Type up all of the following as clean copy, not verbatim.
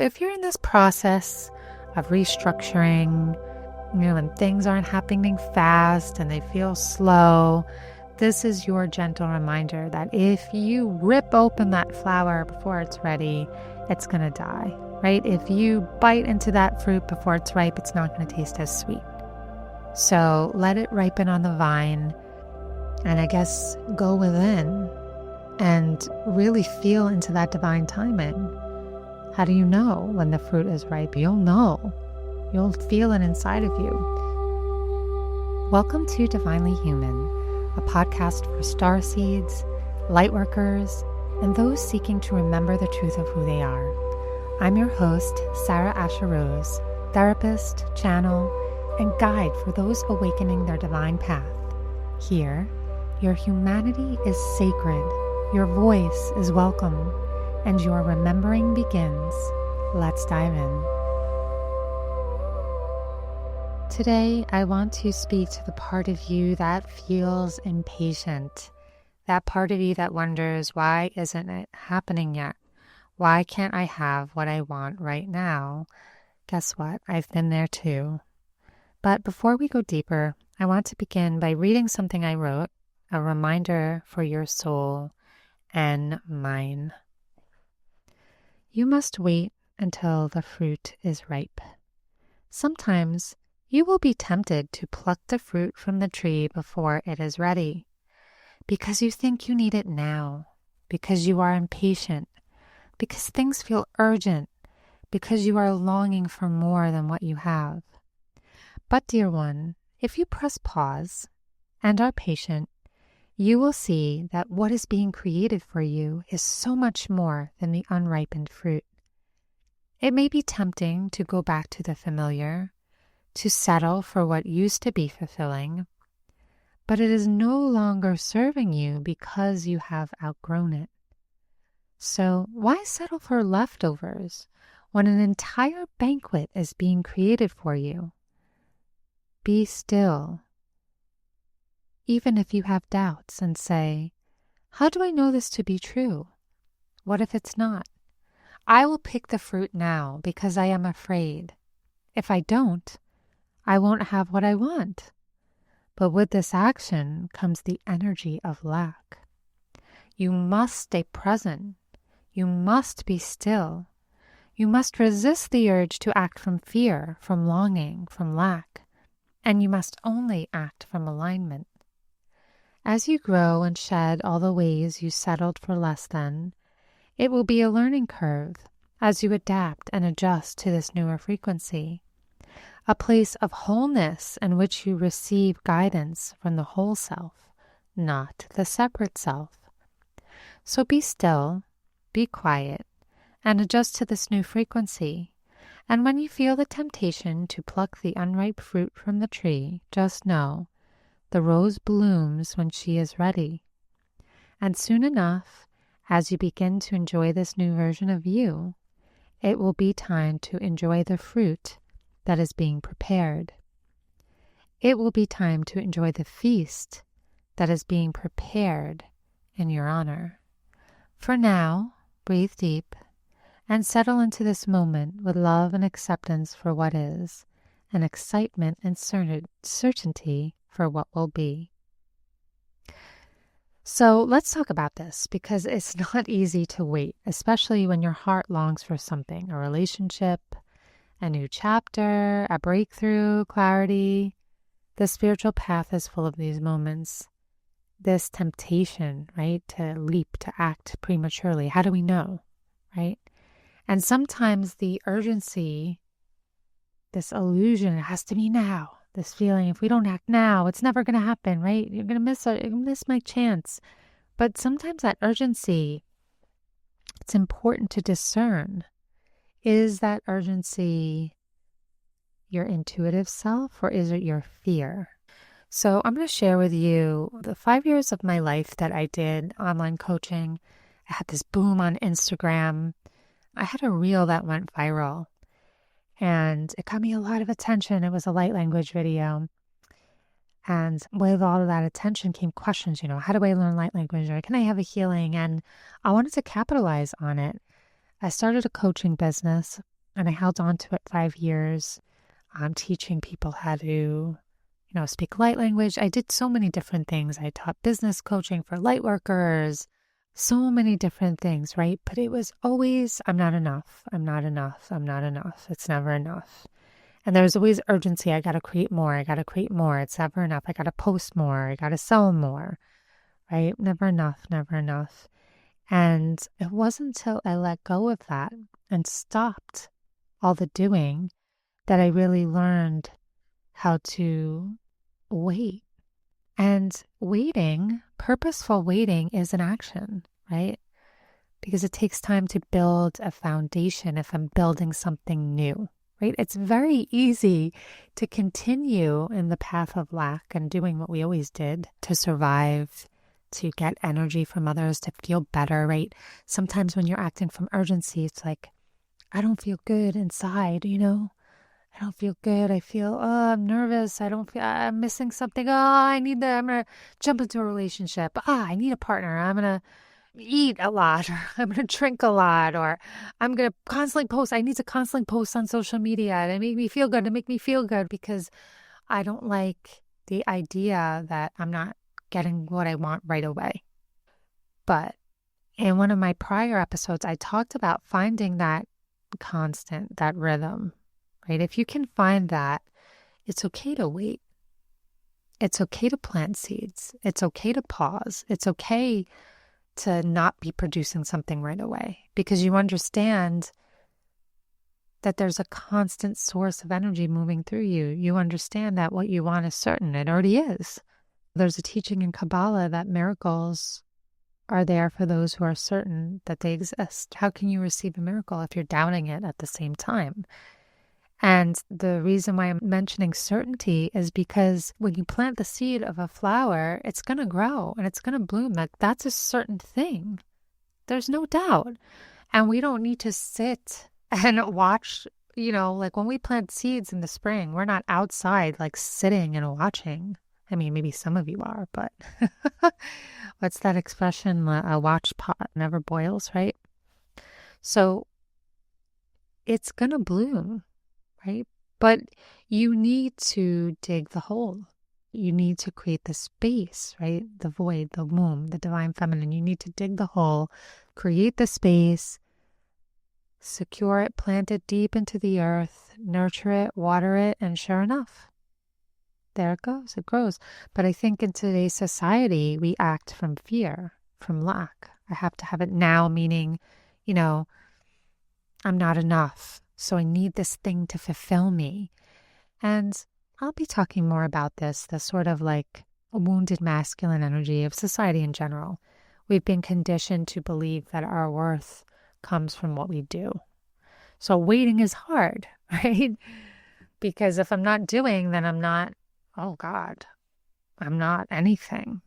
if you're in this process of restructuring, and things aren't happening fast and they feel slow, this is your gentle reminder that if you rip open that flower before it's ready, it's going to die, right? If you bite into that fruit before it's ripe, it's not going to taste as sweet. So let it ripen on the vine, and I guess go within and really feel into that divine timing. How do you know when the fruit is ripe? You'll know. You'll feel it inside of you. Welcome to Divinely Human, a podcast for starseeds, lightworkers, and those seeking to remember the truth of who they are. I'm your host, Sarah Asher Rose, therapist, channel, and guide for those awakening their divine path. Here, your humanity is sacred, your voice is welcome, and your remembering begins. Let's dive in. Today, I want to speak to the part of you that feels impatient, that part of you that wonders, why isn't it happening yet? Why can't I have what I want right now? Guess what? I've been there too. But before we go deeper, I want to begin by reading something I wrote, a reminder for your soul and mine. You must wait until the fruit is ripe. Sometimes you will be tempted to pluck the fruit from the tree before it is ready, because you think you need it now, because you are impatient, because things feel urgent, because you are longing for more than what you have. But, dear one, if you press pause and are patient, you will see that what is being created for you is so much more than the unripened fruit. It may be tempting to go back to the familiar, to settle for what used to be fulfilling, but it is no longer serving you because you have outgrown it. So why settle for leftovers when an entire banquet is being created for you? Be still, even if you have doubts, and say, how do I know this to be true? What if it's not? I will pick the fruit now because I am afraid. If I don't, I won't have what I want. But with this action comes the energy of lack. You must stay present. You must be still. You must resist the urge to act from fear, from longing, from lack. And you must only act from alignment. As you grow and shed all the ways you settled for less than, it will be a learning curve as you adapt and adjust to this newer frequency, a place of wholeness in which you receive guidance from the whole self, not the separate self. So be still, be quiet, and adjust to this new frequency. And when you feel the temptation to pluck the unripe fruit from the tree, just know the rose blooms when she is ready. And soon enough, as you begin to enjoy this new version of you, it will be time to enjoy the fruit that is being prepared. It will be time to enjoy the feast that is being prepared in your honor. For now, breathe deep and settle into this moment with love and acceptance for what is, and excitement and certainty for what will be. So let's talk about this, because it's not easy to wait, especially when your heart longs for something, a relationship, a new chapter, a breakthrough, clarity. The spiritual path is full of these moments, this temptation, right, to leap, to act prematurely. How do we know, right? And sometimes the urgency, this illusion, it has to be now. This feeling, if we don't act now, it's never going to happen, right? You're going to miss my chance. But sometimes that urgency, it's important to discern. Is that urgency your intuitive self, or is it your fear? So I'm going to share with you the 5 years of my life that I did online coaching. I had this boom on Instagram. I had a reel that went viral, and it got me a lot of attention. It was a light language video. And with all of that attention came questions, how do I learn light language? Or can I have a healing? And I wanted to capitalize on it. I started a coaching business And I held on to it 5 years, teaching people how to, speak light language. I did so many different things. I taught business coaching for light workers, so many different things, right? But it was always, I'm not enough. I'm not enough. I'm not enough. It's never enough. And there was always urgency. I got to create more. I got to create more. It's never enough. I got to post more. I got to sell more, right? Never enough, never enough. And it wasn't until I let go of that and stopped all the doing that I really learned how to wait. And waiting, purposeful waiting, is an action, right? Because it takes time to build a foundation if I'm building something new, right? It's very easy to continue in the path of lack and doing what we always did to survive, to get energy from others, to feel better, right? Sometimes when you're acting from urgency, it's like, I don't feel good inside, I don't feel good. I feel, I'm nervous. I don't feel, I'm missing something. I'm going to jump into a relationship. I need a partner. I'm going to eat a lot, or I'm going to drink a lot, or I'm going to constantly post. I need to constantly post on social media to make me feel good, because I don't like the idea that I'm not getting what I want right away. But in one of my prior episodes, I talked about finding that constant, that rhythm, right? If you can find that, it's okay to wait. It's okay to plant seeds. It's okay to pause. It's okay to not be producing something right away, because you understand that there's a constant source of energy moving through you. You understand that what you want is certain. It already is. There's a teaching in Kabbalah that miracles are there for those who are certain that they exist. How can you receive a miracle if you're doubting it at the same time? And the reason why I'm mentioning certainty is because when you plant the seed of a flower, it's going to grow and it's going to bloom. That's a certain thing. There's no doubt. And we don't need to sit and watch, like when we plant seeds in the spring, we're not outside like sitting and watching. I mean, maybe some of you are, but what's that expression? A watch pot never boils, right? So it's going to bloom, right? But you need to dig the hole. You need to create the space, right? The void, the womb, the divine feminine. You need to dig the hole, create the space, secure it, plant it deep into the earth, nurture it, water it, and sure enough, there it goes, it grows. But I think in today's society, we act from fear, from lack. I have to have it now, meaning, I'm not enough. So I need this thing to fulfill me. And I'll be talking more about this, the sort of like a wounded masculine energy of society in general. We've been conditioned to believe that our worth comes from what we do. So waiting is hard, right? Because if I'm not doing, then I'm not, oh God, I'm not anything.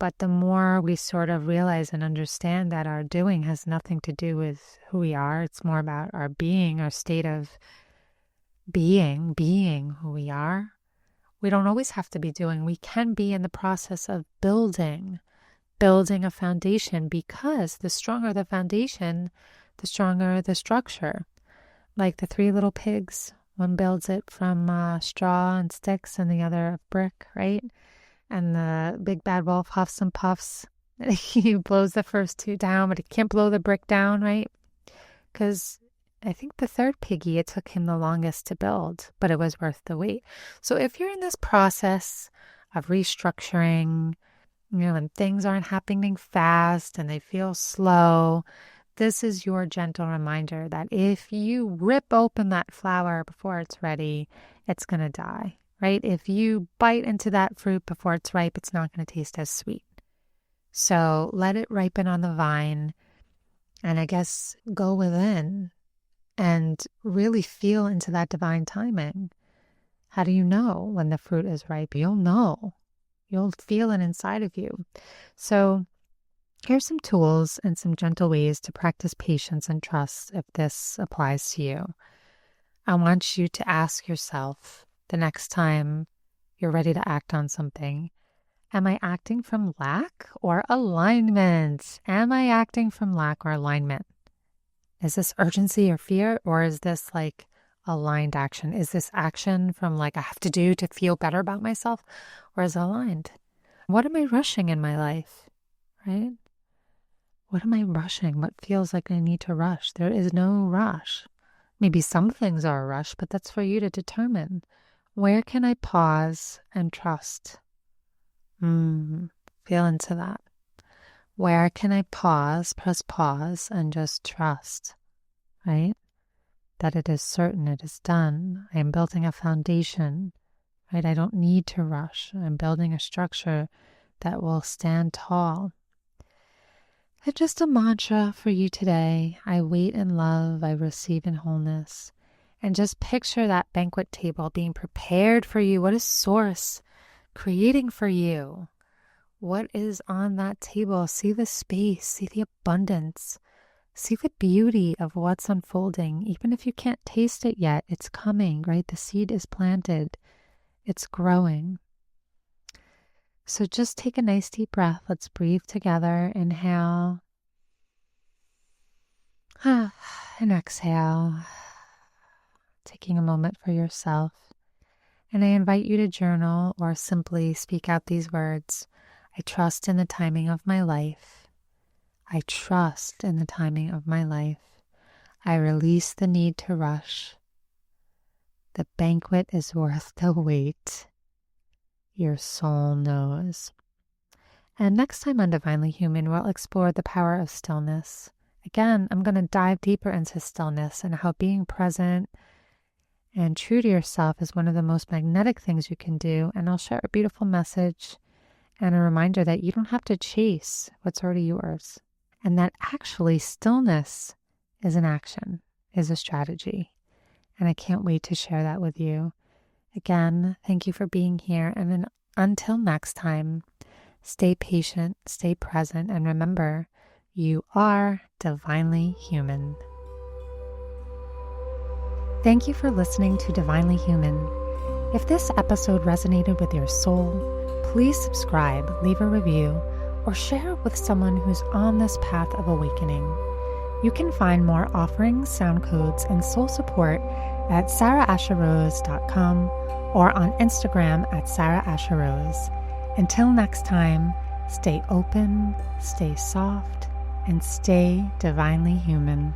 But the more we sort of realize and understand that our doing has nothing to do with who we are, it's more about our being, our state of being who we are. We don't always have to be doing. We can be in the process of building a foundation, because the stronger the foundation, the stronger the structure. Like the three little pigs, one builds it from straw and sticks and the other brick, right? And the big bad wolf huffs and puffs. He blows the first two down, but he can't blow the brick down, right? Because I think the third piggy, it took him the longest to build, but it was worth the wait. So if you're in this process of restructuring, and things aren't happening fast and they feel slow, this is your gentle reminder that if you rip open that flower before it's ready, it's going to die, right? If you bite into that fruit before it's ripe, it's not going to taste as sweet. So let it ripen on the vine, and I guess go within and really feel into that divine timing. How do you know when the fruit is ripe? You'll know. You'll feel it inside of you. So here's some tools and some gentle ways to practice patience and trust if this applies to you. I want you to ask yourself the next time you're ready to act on something, am I acting from lack or alignment? Am I acting from lack or alignment? Is this urgency or fear, or is this like aligned action? Is this action from like I have to do to feel better about myself, or is it aligned? What am I rushing in my life, right? What am I rushing? What feels like I need to rush? There is no rush. Maybe some things are a rush, but that's for you to determine. Where can I pause and trust? Feel into that. Where can I pause, press pause, and just trust, right? That it is certain, it is done. I am building a foundation, right? I don't need to rush. I'm building a structure that will stand tall. And just a mantra for you today. I wait in love, I receive in wholeness. And just picture that banquet table being prepared for you. What is Source creating for you? What is on that table? See the space, see the abundance, see the beauty of what's unfolding. Even if you can't taste it yet, it's coming, right? The seed is planted, it's growing. So just take a nice deep breath. Let's breathe together. Inhale and exhale, taking a moment for yourself. And I invite you to journal or simply speak out these words. I trust in the timing of my life. I trust in the timing of my life. I release the need to rush. The banquet is worth the wait. Your soul knows. And next time on Divinely Human, we'll explore the power of stillness. Again, I'm going to dive deeper into stillness and how being present and true to yourself is one of the most magnetic things you can do. And I'll share a beautiful message and a reminder that you don't have to chase what's already yours. And that actually stillness is an action, is a strategy. And I can't wait to share that with you. Again, thank you for being here. And then until next time, stay patient, stay present, and remember, you are divinely human. Thank you for listening to Divinely Human. If this episode resonated with your soul, please subscribe, leave a review, or share it with someone who's on this path of awakening. You can find more offerings, sound codes, and soul support at sarahasherose.com or on Instagram at sarahasherose. Until next time, stay open, stay soft, and stay divinely human.